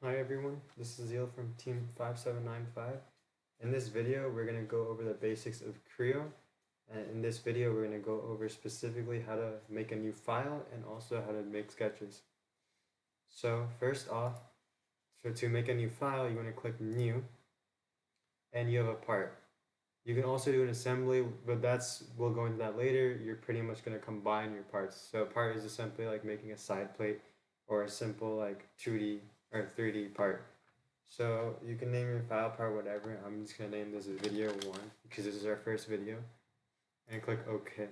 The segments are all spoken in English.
Hi everyone, this is Zeal from Team 5795. In this video, we're going to go over the basics of Creo. And in this video, we're going to go over specifically how to make a new file and also how to make sketches. So first off, to make a new file, you want to click New, and you have a part. You can also do an assembly, but we'll go into that later. You're pretty much going to combine your parts. So a part is just simply like making a side plate or a simple like 2D or 3D part. So you can name your file part whatever. I'm just gonna name this video 1 because this is our first video, and click OK.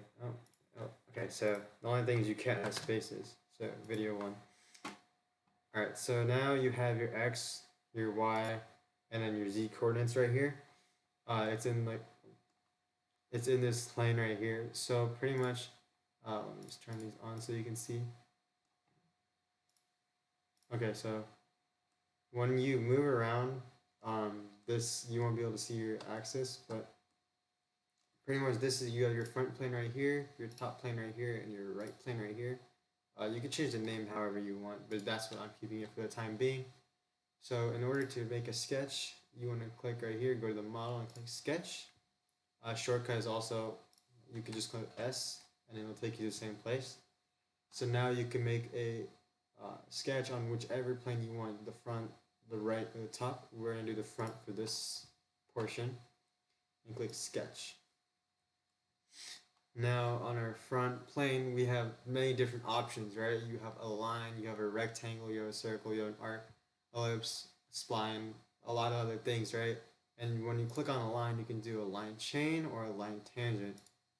Okay. So the only thing is you can't have spaces. So video 1. All right. So now you have your X, your Y, and then your Z coordinates right here. It's in this plane right here. So pretty much, let me just turn these on so you can see. Okay, so when you move around, you won't be able to see your axis, but pretty much you have your front plane right here, your top plane right here, and your right plane right here. You can change the name however you want, but that's what I'm keeping it for the time being. So in order to make a sketch, you want to click right here, go to the model and click sketch. Shortcut is also, you can just click S and it'll take you to the same place. So now you can make a sketch on whichever plane you want, the front, the right, or the top. We're going to do the front for this portion and click sketch. Now on our front plane we have many different options, right? You have a line, you have a rectangle, you have a circle, you have an arc, ellipse, spline, a lot of other things, right? And when you click on a line, you can do a line chain or a line tangent,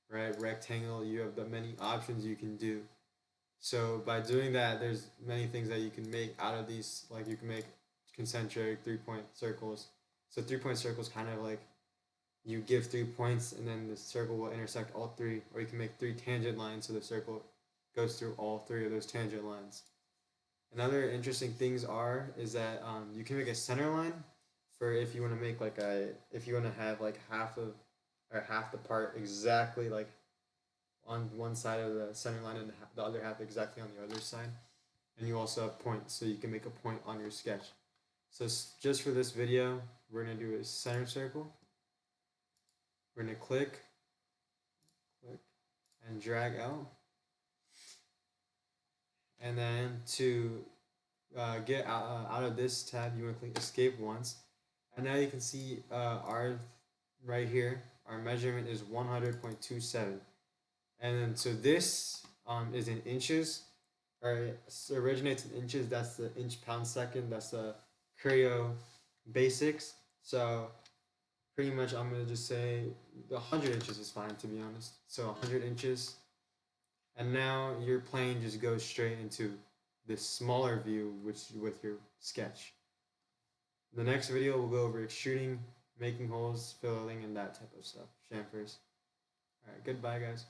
right? Rectangle, you have the many options you can do. So by doing that, there's many things that you can make out of these. Like you can make concentric 3-point circles. So 3-point circles kind of like you give 3 points and then the circle will intersect all 3. Or you can make 3 tangent lines so the circle goes through all 3 of those tangent lines. Another interesting things is that you can make a center line for if you want to make like if you want to have like half the part exactly like on one side of the center line and the other half exactly on the other side. And you also have points, so you can make a point on your sketch. So just for this video, we're going to do a center circle. We're going to click, and drag out. And then to get out of this tab, you want to click escape once. And now you can see right here, our measurement is 100.27. And then so this is in inches. Alright, so originates in inches. That's the inch pound second. That's the Creo basics. So pretty much I'm gonna just say the 100 inches is fine, to be honest. So 100 inches, and now your plane just goes straight into this smaller view, with your sketch. In the next video we'll go over extruding, making holes, filling, and that type of stuff. Chamfers. Alright, goodbye guys.